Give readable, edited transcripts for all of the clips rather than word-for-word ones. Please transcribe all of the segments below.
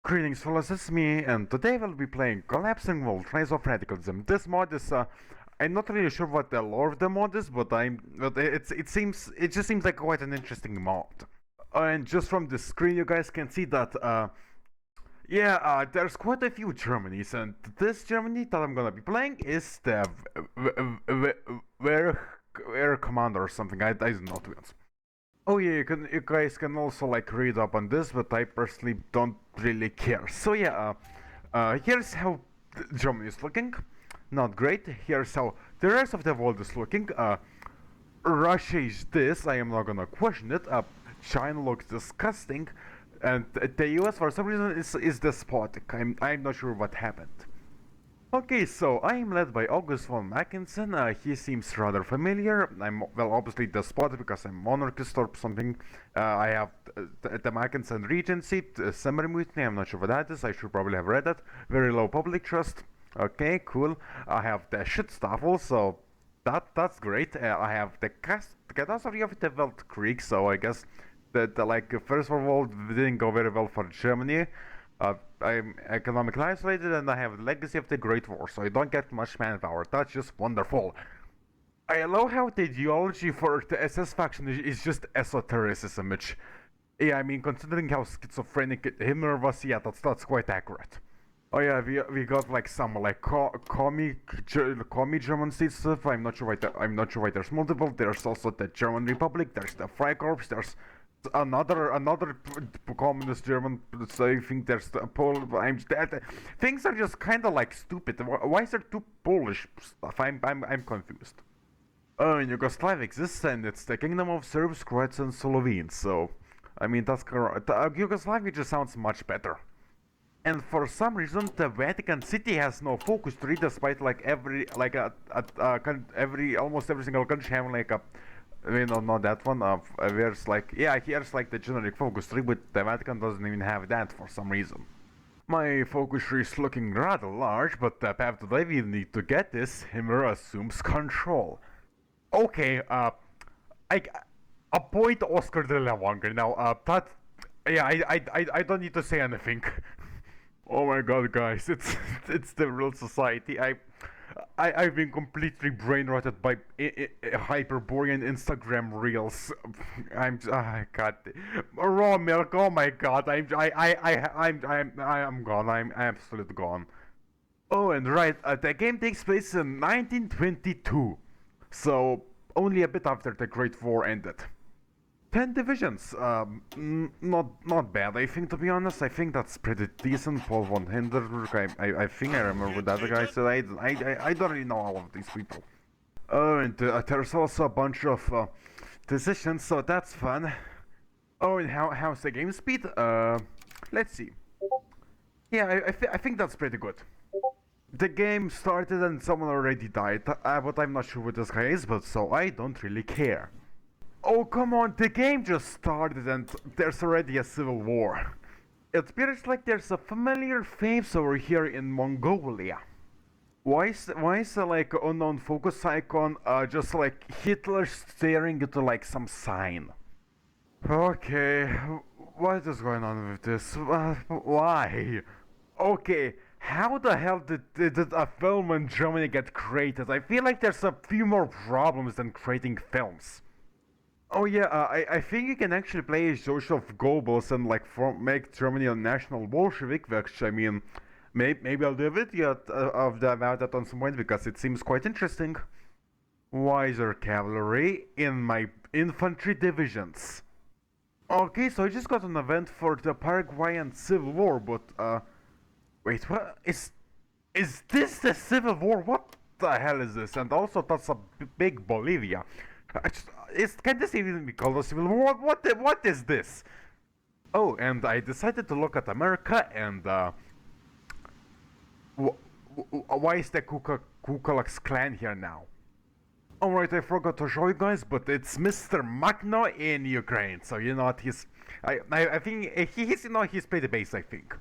Greetings fellas, it's me, and today we'll be playing Collapsing World, Rise of Radicalism. This mod is, I'm not really sure what the lore of the mod is, but it just seems like quite an interesting mod. And just from the screen you guys can see that, there's quite a few Germanys, and this Germany that I'm gonna be playing is the Wehr Commander or something, I don't know to be honest. Oh yeah, you guys can also like read up on this, but I personally don't really care. So yeah, here's how Germany is looking. Not great. Here's how the rest of the world is looking. Russia is this. I am not gonna question it. China looks disgusting, and the US for some reason is despotic. I'm not sure what happened. Okay, so I am led by August von Mackensen. He seems rather familiar. I'm, well, obviously despotic because I'm monarchist or something. I have the Mackensen Regency, Summer Mutiny, I'm not sure what that is. I should probably have read that. Very low public trust. Okay, cool. I have the shit stuff also. That's great. I have the catastrophe of the Weltkrieg, so I guess the First World War didn't go very well for Germany. I'm economically isolated and I have the legacy of the Great War, so I don't get much manpower. That's just wonderful. I love how the ideology for the SS faction is just esotericism, which, yeah, I mean, considering how schizophrenic Himmler was, yeah, that's quite accurate. Oh yeah, we got like some like commie German state stuff. I'm not sure why there's multiple. There's also the German Republic. There's the Freikorps. There's another communist German. So I think there's the things are just kind of like stupid. Why is there two Polish stuff? I'm confused. Oh, in Yugoslavia exists, and it's the kingdom of Serbs, Croats, and Slovenes. So, I mean that's correct. Yugoslavia just sounds much better. And for some reason, the Vatican City has no focus tree, despite like almost every single country having like a. Not that one. Here's like the generic focus tree, but the Vatican doesn't even have that for some reason. My focus tree is looking rather large, but the path today we need to get is Himmler assumes control. Okay, I appoint Oscar de la Hoya now. I don't need to say anything. Oh my god, guys, it's the real society. I've been completely brain rotted by Hyperborean Instagram reels. God, raw milk. Oh my god, I'm gone. I'm absolutely gone. Oh, and right, the game takes place in 1922, so only a bit after the Great War ended. 10 divisions, not bad, I think, to be honest. I think that's pretty decent. Paul von Hindenburg, I think I remember that guy said. I don't really know all of these people. Oh, and there's also a bunch of decisions, so that's fun. Oh, and how's the game speed? Let's see. Yeah, I think that's pretty good. The game started and someone already died, but I'm not sure what this guy is, but so I don't really care. Oh, come on, the game just started and there's already a civil war. It appears like there's a familiar face over here in Mongolia. Why is the like unknown focus icon just like Hitler staring into like some sign? Okay, what is going on with this? Why? Okay, how the hell did a film in Germany get created? I feel like there's a few more problems than creating films. Oh yeah, I think you can actually play as Joseph Goebbels and like make Germany a national Bolshevik, which I mean, maybe I'll do a video about that on some point because it seems quite interesting. Wiser cavalry in my infantry divisions. Okay, so I just got an event for the Paraguayan Civil War, but wait, what is this the Civil War? What the hell is this? And also that's a big Bolivia. Can this even be called a civil war? What is this? Oh, and I decided to look at America and why is the Ku Klux Klan here now? Alright, I forgot to show you guys, but it's Mr. Makhno in Ukraine. So you know what, I think he's pretty base, I think.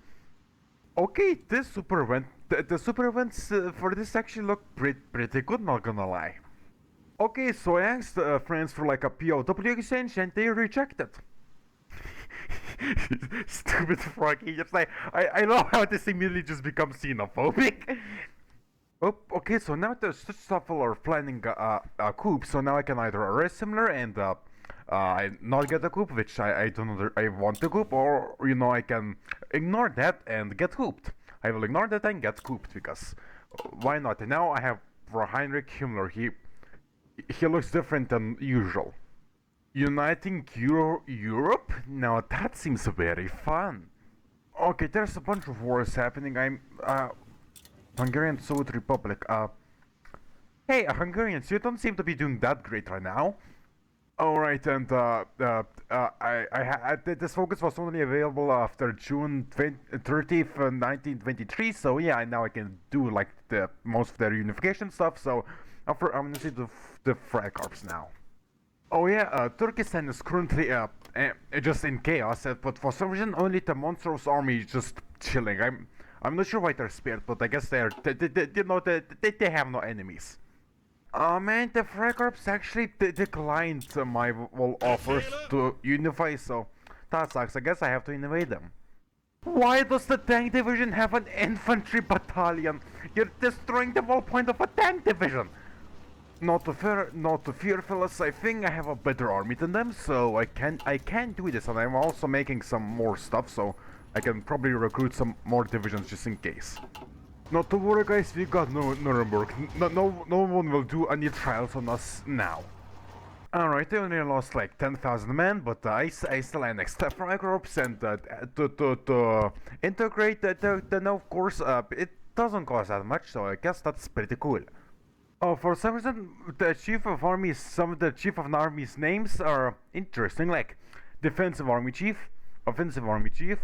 Okay, this super event, the super events for this actually look pretty good, not gonna lie. Okay, so I asked friends for like a POW exchange and they rejected. Stupid froggy. Just like I love how this immediately just becomes xenophobic. Oh, okay, so now the Stoffel are planning a coup, so now I can either arrest Himmler and I not get a coup, which I don't know, I want to coup, or I can ignore that and get cooped. I will ignore that and get cooped because why not? And now I have for Heinrich Himmler. He looks different than usual. Uniting Europe? Now that seems very fun. Okay, there's a bunch of wars happening. I'm Hungarian Soviet Republic. Hey, Hungarians, you don't seem to be doing that great right now. Alright, and this focus was only available after June 30th, 1923, so yeah, now I can do like the most of their unification stuff, so I'm gonna see the Fry Corps now. Oh yeah, Turkestan is currently just in chaos, but for some reason only the monstrous army is just chilling. I'm not sure why they're spared, but I guess they have no enemies. Man, the Fry Corps actually declined my offers to unify, so that sucks. I guess I have to invade them. Why does the tank division have an infantry battalion? You're destroying the whole point of a tank division. Not to fear, fellas. I think I have a better army than them, so I can do this, and I'm also making some more stuff, so I can probably recruit some more divisions just in case. Not to worry, guys. We got Nuremberg. No one will do any trials on us now. Alright, I only lost like 10,000 men, but I still annexed the Fry Corps, and to integrate the of course, it doesn't cost that much, so I guess that's pretty cool. Oh, for some reason, some of the chief of an army's names are interesting, like defensive army chief, offensive army chief.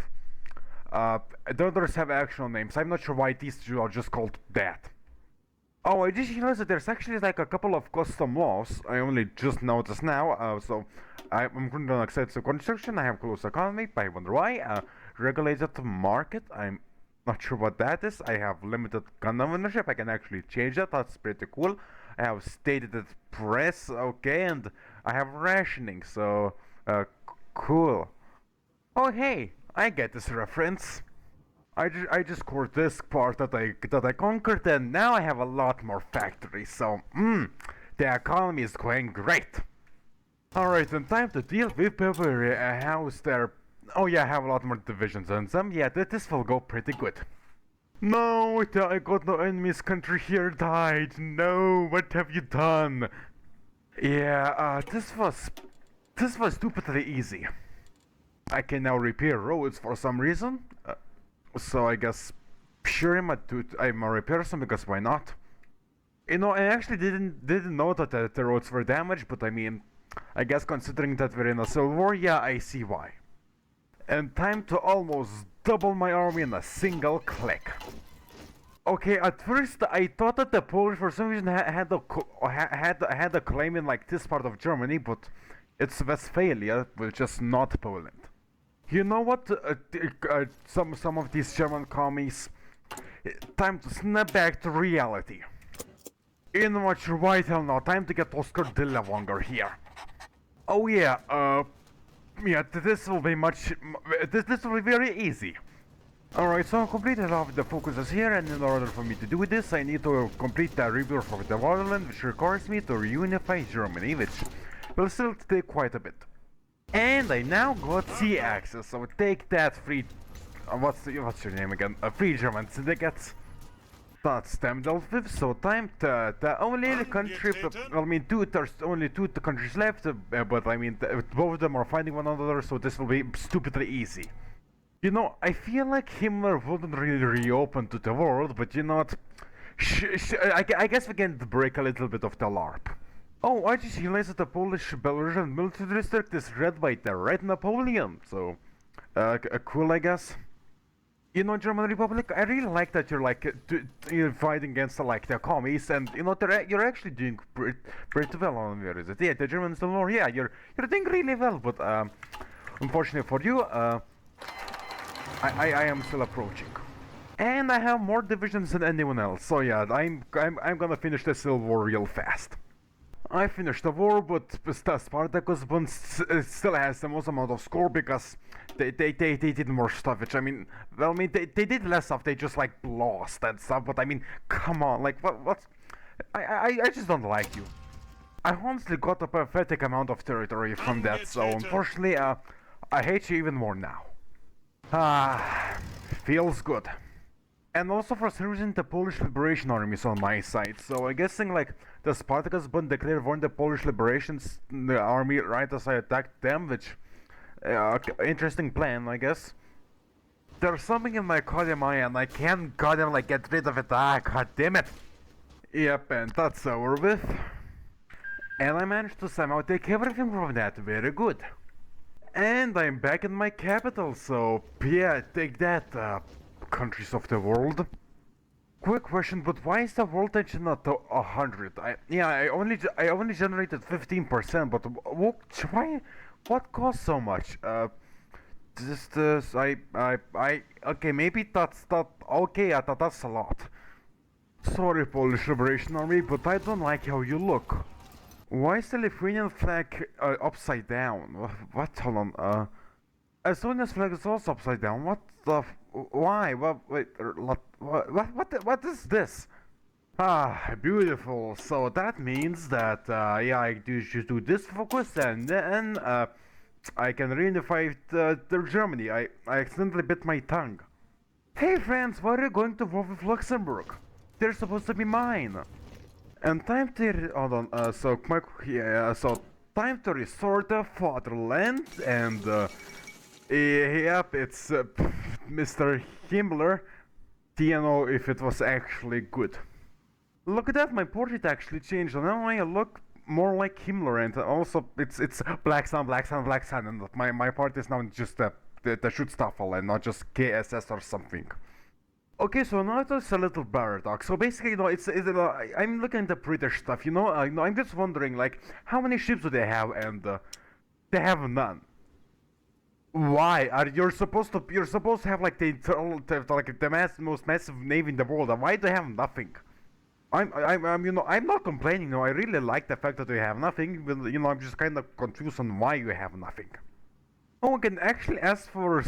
The others have actual names. I'm not sure why these two are just called that. Oh, I just realized that there's actually like a couple of custom laws. I only just noticed now. So I'm going to accept the construction. I have close economy. I wonder why. Regulated market. I'm not sure what that is. I have limited gun ownership. I can actually change that. That's pretty cool. I have stated press. Okay, and I have rationing. So cool. Oh hey, I get this reference. I just scored this part that I conquered, and now I have a lot more factories. So the economy is going great. Alright, then time to deal with Bavaria. How's there? Oh yeah, I have a lot more divisions and some. Yeah, this will go pretty good. No, I got no enemies. Country here died. No, what have you done? Yeah, this was stupidly easy. I can now repair roads for some reason. So I guess sure I'm a repair some because why not? I actually didn't know that the roads were damaged, but I mean, I guess considering that we're in a civil war, yeah, I see why. And time to almost double my army in a single click. Okay, at first I thought that the Polish for some reason had a claim in like this part of Germany, but it's Westphalia, which is not Poland. You know what? Some of these German commies. Time to snap back to reality. In much right hell now, time to get Oscar de Levanger here. Oh yeah, yeah, this will be this will be very easy. Alright, so I completed all of the focuses here, and in order for me to do this, I need to complete the rebirth of the Waterland, which requires me to reunify Germany, which will still take quite a bit. And I now got sea access, so take that free... what's your name again? Free German syndicates. That's them dealt with, so time to... The only country... I mean, there's only two countries left, but I mean, both of them are fighting one another, so this will be stupidly easy. I feel like Himmler wouldn't really reopen to the world, but you know what? I guess we can break a little bit of the LARP. Oh, I just realized that the Polish-Belarusian military district is led by the Red Napoleon, so... cool, I guess. German Republic, I really like that you're fighting against the commies, and you're actually doing pretty well on where is it? Yeah, the Germans don't know. Yeah, you're doing really well, but unfortunately for you, I am still approaching, and I have more divisions than anyone else. So yeah, I'm gonna finish the Civil War real fast. I finished the war, but Spartacus still has the most amount of score because they did more stuff, which I mean, well, I mean, they did less stuff, they just like lost and stuff, but I mean, come on, like, I just don't like you. I honestly got a pathetic amount of territory from that, so unfortunately, I hate you even more now. Ah, feels good. And also for some reason the Polish Liberation Army is on my side, so I'm guessing like the Spartacus been declared war in the Polish Liberation's the army right as I attacked them, which interesting plan, I guess. There's something in my goddamn eye and I can't goddamn like get rid of it. Ah, god damn it. Yep, and that's over with. And I managed to somehow take everything from that, very good. And I'm back in my capital, so yeah, take that, countries of the world. Quick question, but why is the world tension not 100? I only generated 15%, but why? What cost so much? Okay, maybe that's that. Okay, I thought that's a lot. Sorry, Polish Liberation Army, but I don't like how you look. Why is the Lithuanian flag upside down? What? Hold on. Estonia's flag is also upside down. What the? Why? Wait. What is this? Ah, beautiful. So that means that yeah, I should do this focus, and then I can reunify Germany. I accidentally bit my tongue. Hey friends, why are you going to war with Luxembourg? They're supposed to be mine. And time to hold on. So time to restore the fatherland, and yep, it's Mr. Himmler. Do you know if it was actually good? Look at that, my portrait actually changed. Now I look more like Himmler, and also it's Black Sun, and my part is now just the Schutzstaffel and not just KSS or something. Okay, so now it's a little paradox. So basically, you know, I'm looking at the British stuff. You know, I'm just wondering, like, how many ships do they have, and they have none. Why? You're supposed to have like the most massive navy in the world. And why do they have nothing? I'm you know, I'm not complaining. No, I really like the fact that you have nothing. But, you know, I'm just kind of confused on why you have nothing. Oh, I can actually ask for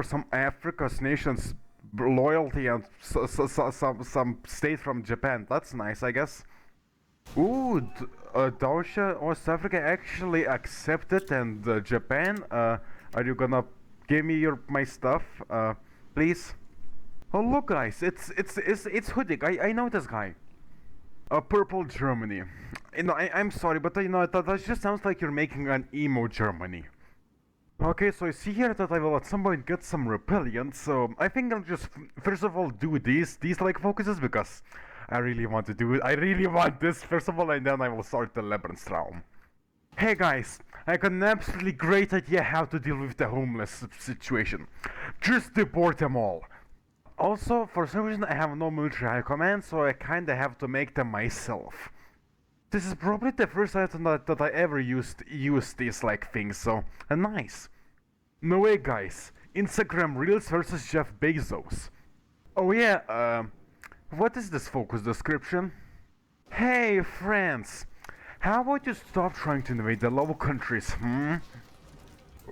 some Africa's nations loyalty and some state from Japan. That's nice, I guess. Ooh, Daosha, West Africa actually accepted, and Japan, are you gonna give me my stuff, please? Oh look, guys, it's Hudik. I know this guy. Purple Germany. You know, I'm sorry, but you know that just sounds like you're making an emo Germany. Okay, so I see here that I will at some point get some rebellion, so I think I'll just first of all do these like focuses because I really want to do it. I really want this first of all, and then I will start the Lebensraum. Hey guys, I got an absolutely great idea how to deal with the homeless situation. Just deport them all. Also, for some reason I have no military high command, so I kinda have to make them myself. This is probably the first time that I ever used these like things, so nice. No way, guys. Instagram Reels versus Jeff Bezos. Oh yeah, what is this focus description? Hey friends, how about you stop trying to invade the low countries,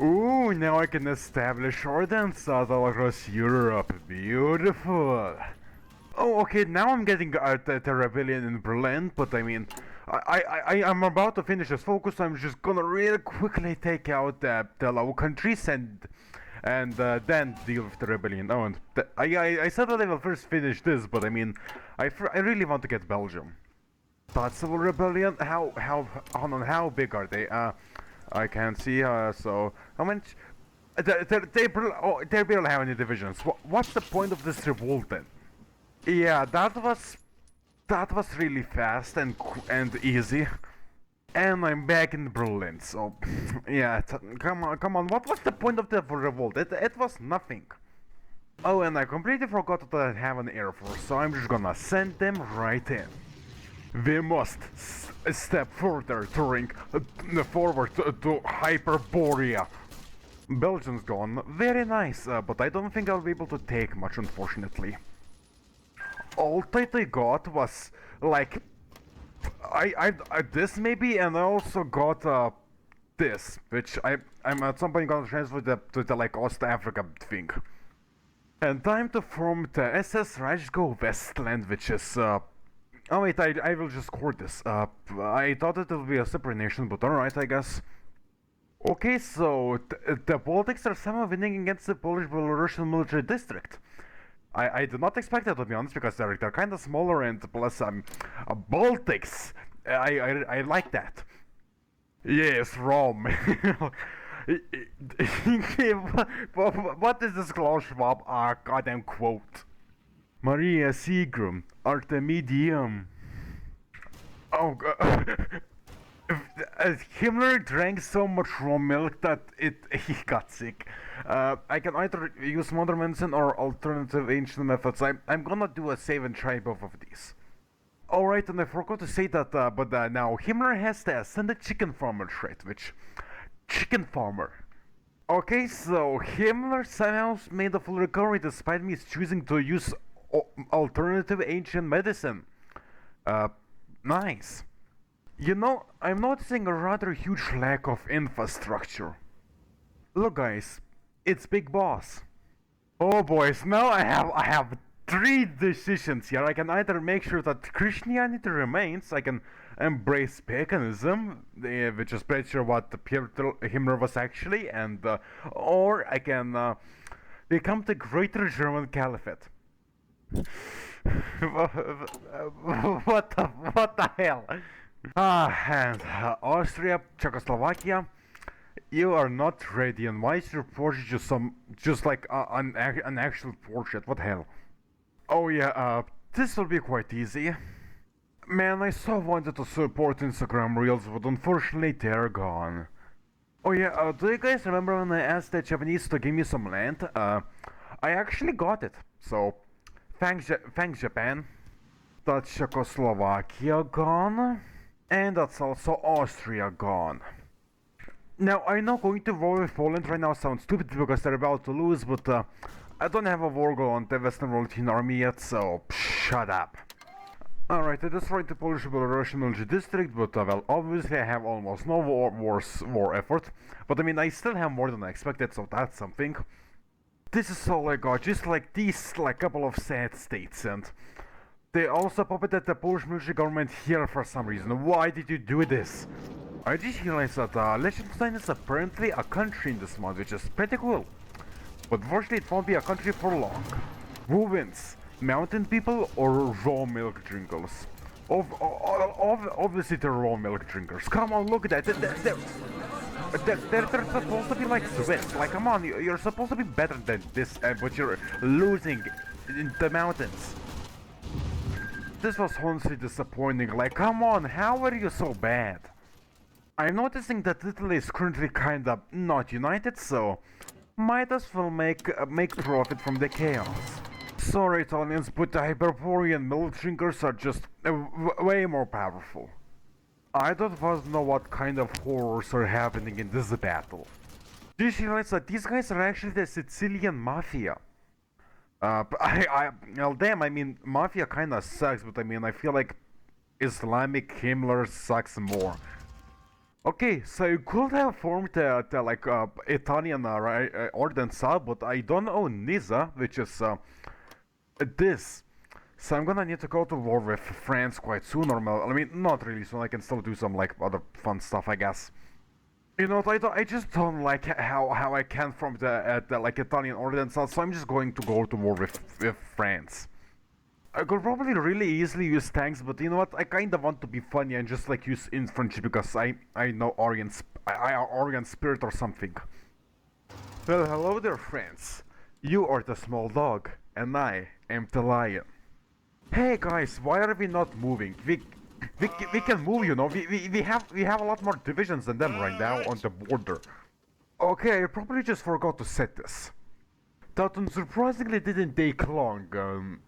Ooh, now I can establish ordnance all across Europe. Beautiful. Oh, okay, now I'm getting the rebellion in Berlin, but I mean, I'm about to finish this focus, so I'm just gonna really quickly take out the low countries and then deal with the rebellion. Oh, and I said that I will first finish this, but I mean, I really want to get Belgium. But civil rebellion, how big are they? I can't see, so how much? They barely have any divisions. What's the point of this revolt then? Yeah, that was really fast and easy, and I'm back in Berlin. So, yeah, come on. What was the point of the revolt? It was nothing. Oh, and I completely forgot that I have an air force, so I'm just gonna send them right in. We must step further forward to Hyperborea. Belgium's gone. Very nice, but I don't think I'll be able to take much, unfortunately. All that I got was like This maybe, and I also got this, which I'm at some point gonna transfer to the like East Africa thing. And time to form the SS Rajgo Westland, which is oh wait, I will just quote this. I thought it would be a separate nation, but alright, I guess. Okay, so the Baltics are somehow winning against the Polish-Belarusian military district. I did not expect that, to be honest, because they're kind of smaller, and plus Baltics. I like that. Yes, Rome. What is this Klaus Schwab goddamn quote? Maria Seagram, Artemisium. Oh god. Himmler drank so much raw milk that he got sick. I can either use modern medicine or alternative ancient methods. I'm gonna do a save and try both of these. Alright, and I forgot to say that, but now Himmler has the ascended chicken farmer trait, which... Chicken farmer. Okay, so Himmler somehow made a full recovery despite me choosing to use alternative ancient medicine. Nice. You know, I'm noticing a rather huge lack of infrastructure. Look guys, it's Big Boss. Oh boys, now I have three decisions here. I can either make sure that Christianity remains, I can embrace paganism, which is pretty sure what Himmler was actually, and or I can become the Greater German Caliphate. What the hell? And Austria, Czechoslovakia, you are not ready, and why is your portrait just like an actual portrait? What the hell? Oh yeah, this will be quite easy. Man, I so wanted to support Instagram Reels, but unfortunately they're gone. Oh yeah, do you guys remember when I asked the Japanese to give me some land? I actually got it, so thanks Japan. That's Czechoslovakia gone. And that's also Austria gone. Now, I know going to war with Poland right now sounds stupid because they're about to lose, but I don't have a war goal on the Western World Army yet, so shut up. Alright, I destroyed the Polish-Belarusian military district, but well, obviously I have almost no war effort. But I mean, I still have more than I expected, so that's something. This is all I got, just like these like couple of sad states, and... They also puppeted the Polish military government here for some reason. Why did you do this? I just realized that Liechtenstein is apparently a country in this mod, which is pretty cool. But unfortunately it won't be a country for long. Who wins? Mountain people or raw milk drinkers? Obviously the raw milk drinkers. Come on, look at that. They're supposed to be like Swiss. Like, come on, you're supposed to be better than this, but you're losing in the mountains. This was honestly disappointing, like come on, how are you so bad? I'm noticing that Italy is currently kinda not united, so might as well make profit from the chaos. Sorry Italians, but the Hyperborean milk drinkers are just way more powerful. I don't want to know what kind of horrors are happening in this battle. Did you realize that these guys are actually the Sicilian Mafia? Well, damn, I mean, Mafia kinda sucks, but I mean, I feel like Islamic Himmler sucks more. Okay, so you could have formed the Italian Ordenza, but I don't know Nisa, which is this. So I'm gonna need to go to war with France quite soon, or I mean, not really soon. I can still do some like other fun stuff, I guess. You know, I just don't like how I can from the like Italian Ordenza, so I'm just going to go to war with France. I could probably really easily use tanks, but you know what? I kind of want to be funny and just like use infantry because I know Aryan spirit or something. Well, hello there, France. You are the small dog, and I am the lion. Hey guys, why are we not moving? We can move, you know. We have a lot more divisions than them right now on the border. Okay, I probably just forgot to set this. That unsurprisingly didn't take long.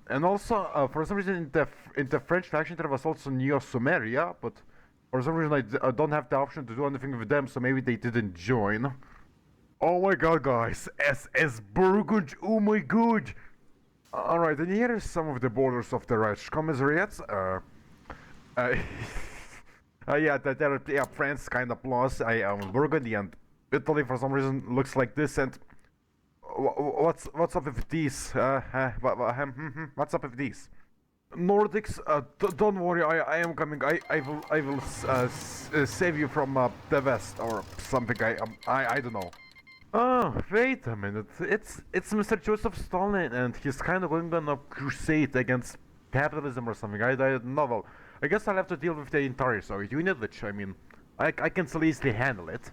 And also, for some reason in the French faction there was also Neo-Sumeria, but for some reason I don't have the option to do anything with them, so maybe they didn't join. Oh my god, guys, SS Burgund, oh my god! Alright, and here is some of the borders of the Reich Commissariats. Uh, yeah, yeah, France kind of lost. Burgundy and Italy for some reason looks like this. And what's up with these? What's up with these? Nordics, don't worry. I am coming. I will save you from the west or something. I don't know. Oh, wait a minute. It's Mr. Joseph Stalin, and he's kind of going on a crusade against capitalism or something. I don't know. Well, I guess I'll have to deal with the entire Soviet Union, which I mean, I can still easily handle it.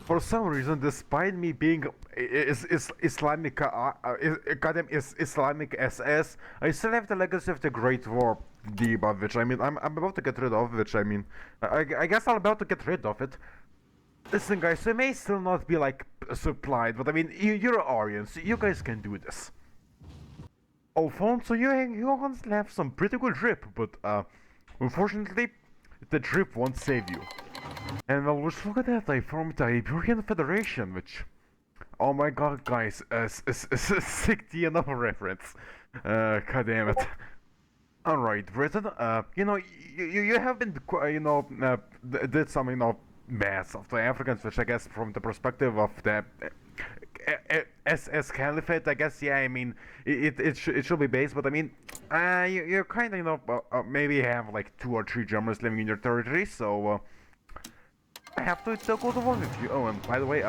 For some reason, despite me being Islamic, goddamn is Islamic SS, I still have the legacy of the Great War debuff, which I mean, I'm about to get rid of, which I mean, I guess I'm about to get rid of it. Listen, guys, it may still not be like supplied, but I mean, you're Aryans, you guys can do this. Alfonso, you honestly have some pretty good drip, but unfortunately, the drip won't save you. And well, just look at that, I formed the Iberian Federation, which, oh my god, guys, is a sick another reference. God damn it. Alright, Britain, you have been, did some, mass of the Africans, which I guess from the perspective of the SS Caliphate, I guess, yeah, I mean, it should be based, but I mean, you kind of, maybe have like 2 or 3 Germans living in your territory, so, I have to still go to war with you. Oh, and by the way,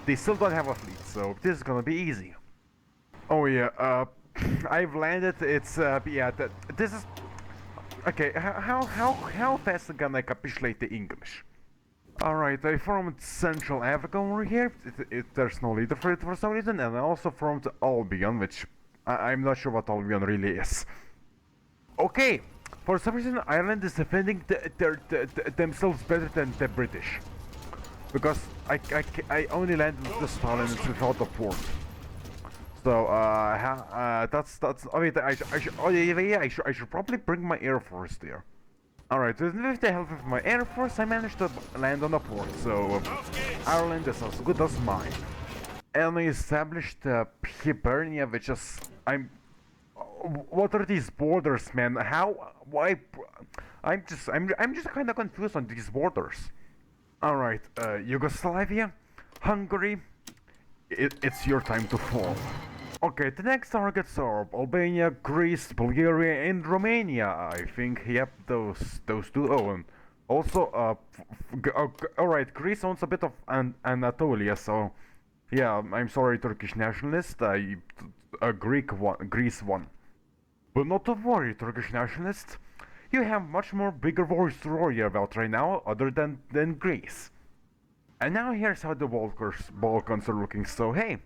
they still don't have a fleet, so this is gonna be easy. Oh yeah, I've landed. It's yeah. This is okay. How fast can I capitulate the English? All right, I formed Central Africa over here. There's no leader for it for some reason, and I also formed Albion, which I'm not sure what Albion really is. Okay, for some reason Ireland is defending themselves better than the British. Because I only landed the Stalin without a port. So, that's, oh wait, oh yeah, I should probably bring my Air Force there. Alright, with the help of my Air Force, I managed to land on a port, so Ireland is as good as mine. And I established Hibernia, which is, what are these borders, man? Why, I'm just kind of confused on these borders. Alright, Yugoslavia, Hungary, it's your time to fall. Okay, the next targets are Albania, Greece, Bulgaria, and Romania. I think, yep, those 2. Oh, and also, alright, Greece owns a bit of Anatolia, so yeah, I'm sorry, Turkish nationalist. Greece won. But not to worry, Turkish nationalist. You have much more bigger wars to worry about right now, other than Greece. And now here's how the Balkans are looking. So hey,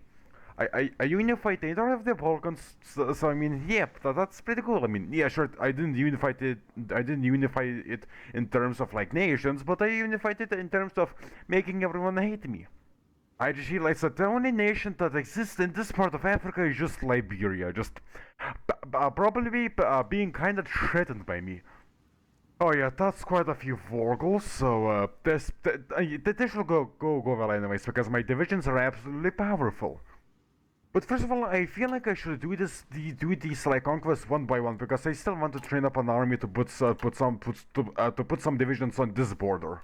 I unified either of the Balkans. So I mean, yep, that's pretty cool. I mean, yeah, sure, I didn't unify it in terms of like nations, but I unified it in terms of making everyone hate me. I just realized that the only nation that exists in this part of Africa is just Liberia, just probably being kind of threatened by me. Oh yeah, that's quite a few Vorgals, so this will go well anyways, because my divisions are absolutely powerful. But first of all, I feel like I should do these like conquests one by one, because I still want to train up an army to put some divisions on this border.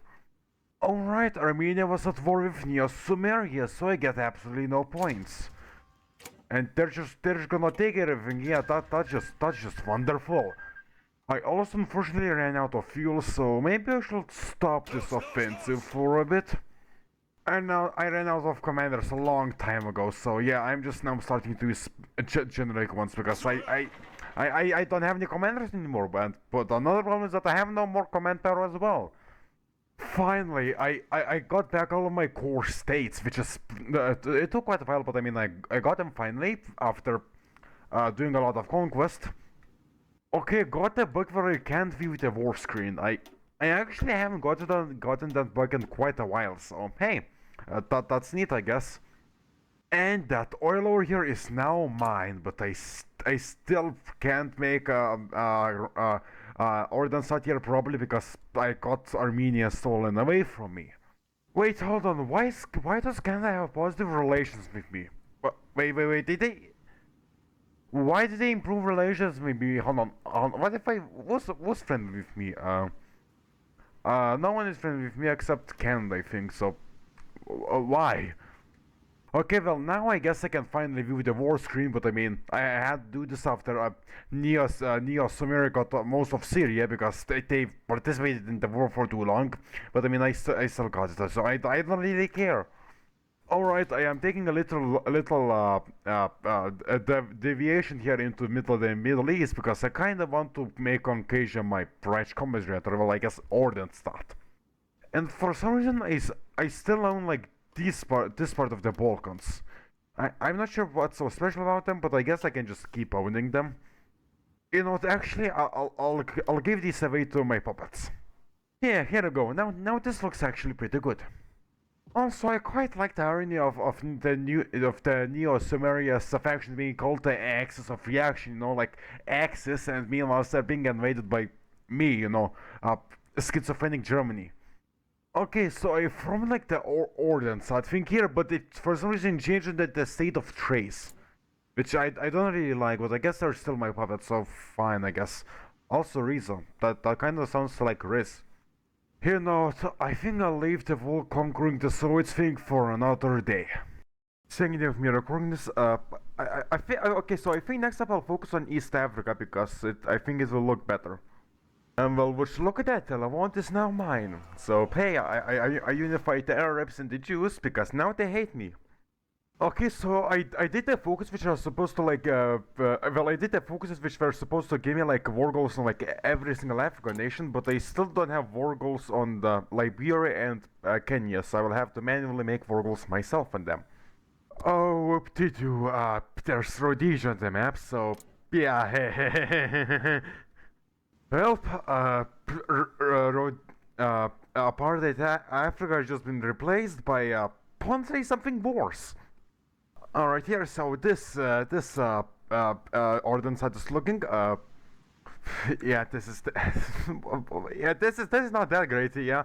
Alright, Armenia was at war with Neo Sumeria, so I get absolutely no points. And they're just gonna take everything. Yeah, that's just wonderful. I also unfortunately ran out of fuel, so maybe I should stop this offensive for a bit. And now I ran out of commanders a long time ago, so yeah, I'm just now starting to use generic ones because I don't have any commanders anymore. But another problem is that I have no more command power as well. Finally, I got back all of my core states, which is it took quite a while, but I mean I got them finally after doing a lot of conquest. Okay, got the bug where I can't view the war screen. I actually haven't gotten that bug in quite a while, so hey, that's neat, I guess. And that oil over here is now mine, but I still can't make Ordan here probably because I got Armenia stolen away from me. Wait, hold on. Why does Canada have positive relations with me? Wait. Did they? Why did they improve relations? Maybe hold on. What if I was friendly with me? No one is friendly with me except Canada, I think. So, why? Okay, well now I guess I can finally view the war screen, but I mean I had to do this after Neo-Sumeria got most of Syria because they participated in the war for too long. But I mean I still got it, so I don't really care. All right, I am taking a deviation here into the Middle East because I kind of want to make on occasion my Reich commiserator, well, I guess Ordenstadt. And for some reason, I still own like this part of the Balkans. I'm not sure what's so special about them, but I guess I can just keep owning them. You know what? Actually, I'll give these away to my puppets. Yeah, here we go. Now this looks actually pretty good. Also, I quite like the irony of the Neo-Sumeria faction being called the Axis of Reaction, like Axis, and meanwhile they're being invaded by me, schizophrenic Germany. Okay, so I from like the ordnance, I think here, but it for some reason changed the state of trace, which I don't really like, but I guess they're still my puppets, so fine, I guess. Also, Riza, that kind of sounds like Riz. Here now, I think I'll leave the whole conquering the Soviets thing for another day. Thinking of me recording this, I think, okay, so I think next up I'll focus on East Africa because I think it will look better. And well, which look at that, Telavant is now mine. So, hey, I unified the Arabs and the Jews because now they hate me. Okay, so I did the focus which was supposed to like I did the focuses which were supposed to give me like war goals on like every single African nation, but I still don't have war goals on the Liberia and Kenya, so I will have to manually make war goals myself on them. Oh, did you? There's Rhodesia on the map, so yeah. Well, apartheid Africa has just been replaced by apparently something worse. All right, here. So this ordnance I just looking. Yeah, this is yeah, this is not that great. Yeah.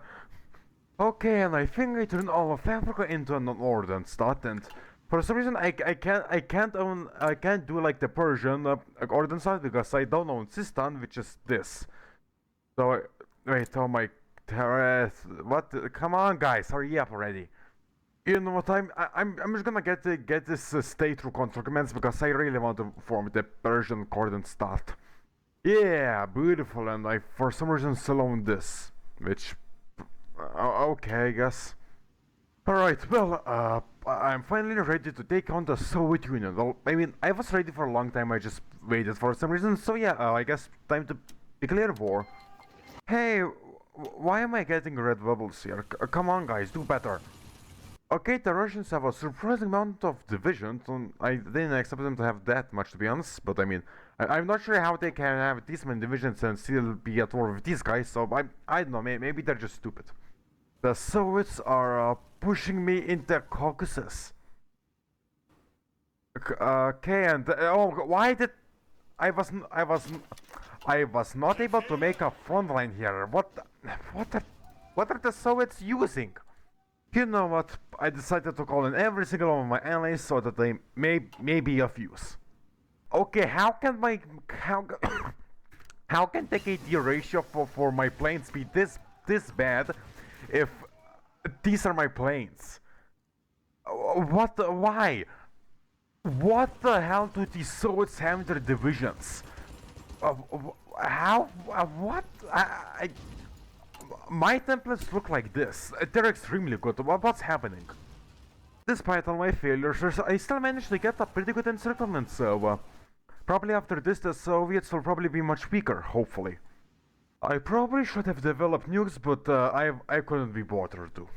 Okay, and I think I turned all of Africa into an ordnance stat, and for some reason I can't do like the Persian ordnance stat because I don't own Sistan, which is this. So wait, oh my terrace, what? Come on, guys, hurry up already. You know what? I'm just gonna get this state through contracts because I really want to form the Persian coordinate stat. Yeah, beautiful, and I for some reason still own this, which okay, I guess. All right, well, I'm finally ready to take on the Soviet Union. Well, I mean, I was ready for a long time. I just waited for some reason. So yeah, I guess time to declare war. Hey, why am I getting red bubbles here? Come on, guys, do better. Okay, the Russians have a surprising amount of divisions, and I didn't expect them to have that much, to be honest. But I mean, I'm not sure how they can have this many divisions and still be at war with these guys. So I don't know. Maybe they're just stupid. The Soviets are pushing me into Caucasus. Okay, and oh, why did I wasn't I wasn't I was not able to make a front line here. What are what are the Soviets using? You know what? I decided to call in every single one of my allies so that they may be of use. Okay, how how can the KD ratio for my planes be this bad if these are my planes? What? Why? What the hell do these Soviets have in their divisions? How? What? My templates look like this. They're extremely good. What's happening? Despite all my failures, I still managed to get a pretty good encirclement, so probably after this the Soviets will probably be much weaker, hopefully. I probably should have developed nukes, but I couldn't be bothered to.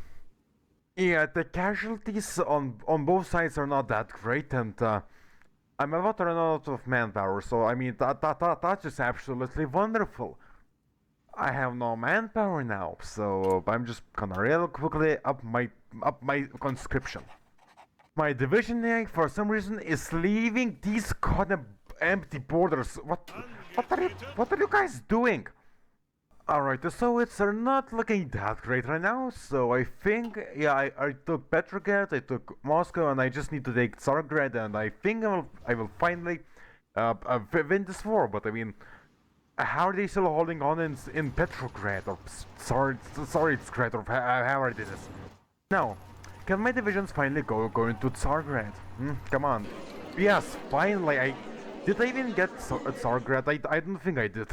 Yeah, the casualties on both sides are not that great, and I'm about to run out of manpower, so I mean that's just absolutely wonderful. I have no manpower now, so I'm just gonna real quickly up my conscription. My division for some reason is leaving these kind of empty borders. What are you guys doing? Alright, the Soviets are not looking that great right now, so I think, yeah, I took Petrograd, I took Moscow, and I just need to take Tsargrad, and I think I will finally win this war, but I mean, how are they still holding on in Petrograd, or sorry, it's Grad, or however it is. Now, can my divisions finally go into Tsargrad? Come on. Yes, finally. Did I even get Tsargrad? I don't think I did.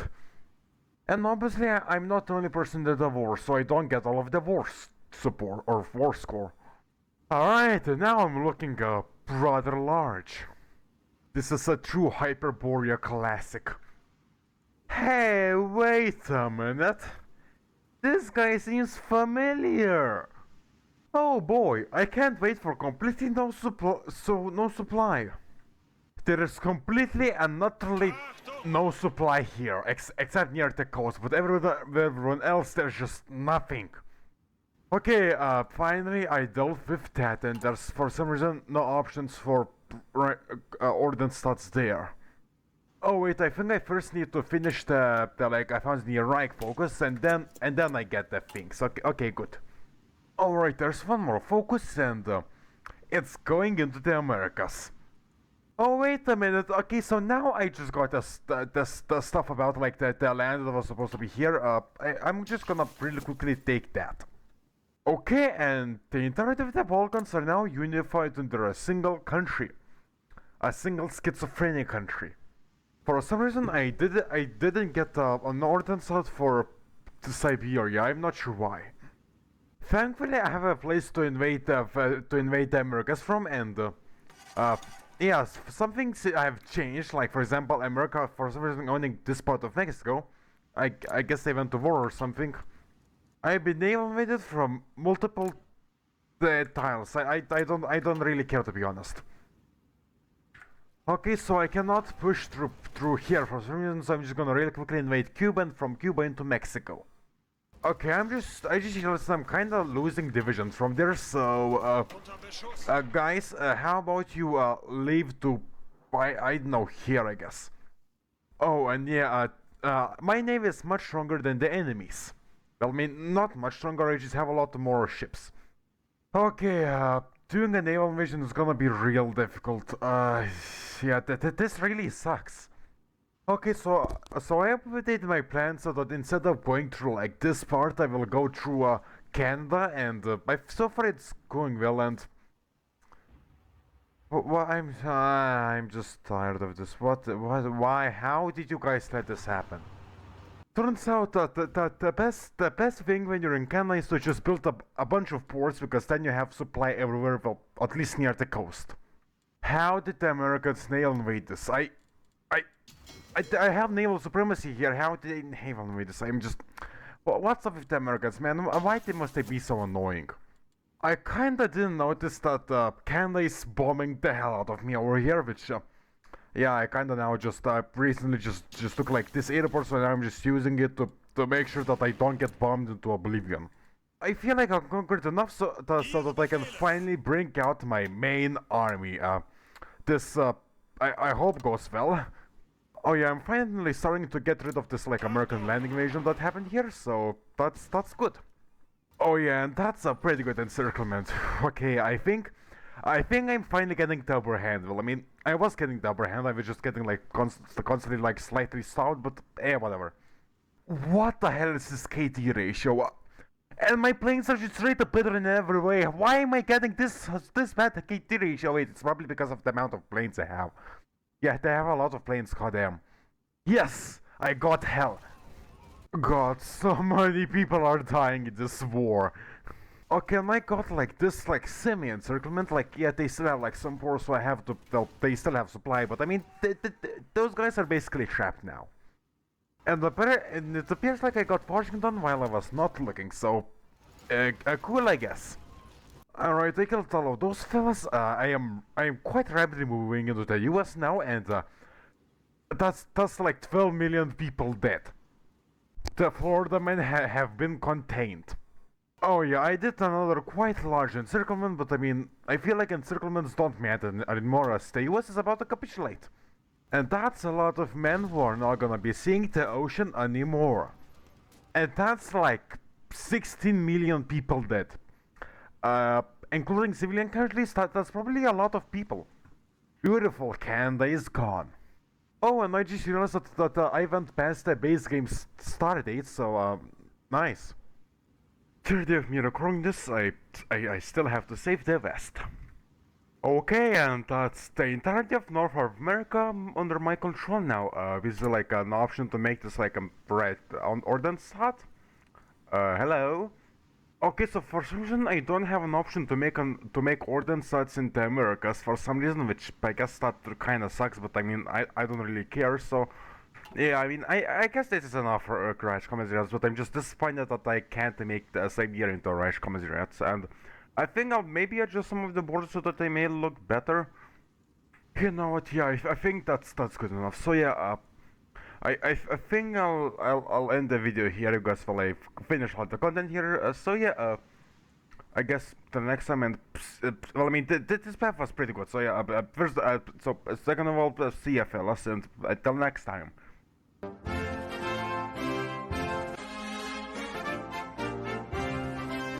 And obviously, I'm not the only person in the war, so I don't get all of the war support or war score. Alright, now I'm looking rather large. This is a true Hyperborea classic. Hey, wait a minute. This guy seems familiar. Oh boy, I can't wait for completely no supply. There is completely and utterly no supply here, except near the coast, but everyone else there's just nothing. Okay, finally I dealt with that, and there's for some reason no options for ordnance stats there. Oh wait, I think I first need to finish the like I found the Reich focus, and then I get the things. Okay, good. Alright, there's one more focus, and it's going into the Americas. Oh wait a minute. Okay, so now I just got the stuff about like the land that was supposed to be here. I'm just gonna really quickly take that. Okay, and the entirety of the Balkans are now unified under a single country, a single schizophrenic country. For some reason, I didn't get a northern side for Siberia. I'm not sure why. Thankfully, I have a place to invade the Americas from, and yes, some things have changed. Like for example, America for some reason owning this part of Mexico. I guess they went to war or something. I've been invaded from multiple tiles. I don't really care, to be honest. Okay, so I cannot push through here for some reason, so I'm just gonna really quickly invade Cuba, and from Cuba into Mexico. Okay, I just realized I'm kinda losing divisions from there, so guys, how about you leave to I don't know, here I guess. Oh, and yeah, my navy is much stronger than the enemies. Well, I mean, not much stronger, I just have a lot more ships. Okay, doing a naval invasion is gonna be real difficult. Yeah, this really sucks. Okay, so I updated my plan so that instead of going through like this part, I will go through Canada, and so far it's going well. And well, I'm just tired of this. Why? How did you guys let this happen? Turns out that the best thing when you're in Canada is to just build up a bunch of ports, because then you have supply everywhere, well, at least near the coast. How did the Americans naval invade this? I have naval supremacy here. How did they naval invade this? I'm just... what's up with the Americans, man? Why must they be so annoying? I kinda didn't notice that Canada is bombing the hell out of me over here, which... yeah, I kinda now just recently just took like this airport, so I'm just using it to make sure that I don't get bombed into oblivion. I feel like I've conquered enough so that I can finally bring out my main army. This I hope goes well. Oh yeah, I'm finally starting to get rid of this like American land invasion that happened here, so that's good. Oh yeah, and that's a pretty good encirclement. Okay, I think I'm finally getting the upper hand. Well, I mean, I was getting the upper hand, I was just getting like constantly like slightly stalled, but whatever. What the hell is this KT ratio? And my planes are just straight up better in every way. Why am I getting this bad KT ratio? Wait, it's probably because of the amount of planes I have. Yeah, they have a lot of planes, goddamn. Yes, I got hell. God, so many people are dying in this war. Okay, and I got like this like semi-encirclement, like yeah, they still have like some force, so I have to, they still have supply, but I mean, those guys are basically trapped now. And it appears like I got Washington while I was not looking, so cool, I guess. Alright, I killed all of those fellas. I am quite rapidly moving into the US now, and that's like 12 million people dead. The Florida men have been contained. Oh yeah, I did another quite large encirclement, but I mean, I feel like encirclements don't matter anymore as the US is about to capitulate. And that's a lot of men who are not gonna be seeing the ocean anymore. And that's like 16 million people dead. Including civilian casualties, that's probably a lot of people. Beautiful, Canada is gone. Oh, and I just realized that I haven't passed the base game start date, so nice. 30 of me recording this, I still have to save the West. Okay, and that's the entirety of North America under my control now. With like an option to make this like a right on ordnance hut. Hello. Okay, so for some reason I don't have an option to make ordnance huts in the Americas for some reason, which I guess that kind of sucks. But I mean, I don't really care. So yeah, I mean, I guess this is enough for Reich Commissariats, but I'm just disappointed that I can't make the Siberia into Reich Commissariats, and I think I'll maybe adjust some of the borders so that they may look better. You know what? Yeah, I think that's good enough. So yeah, I think I'll end the video here, you guys, while I finish all the content here. So yeah, I guess the next time, and well, I mean, this path was pretty good. So yeah, second of all, see ya, fellas, and until next time.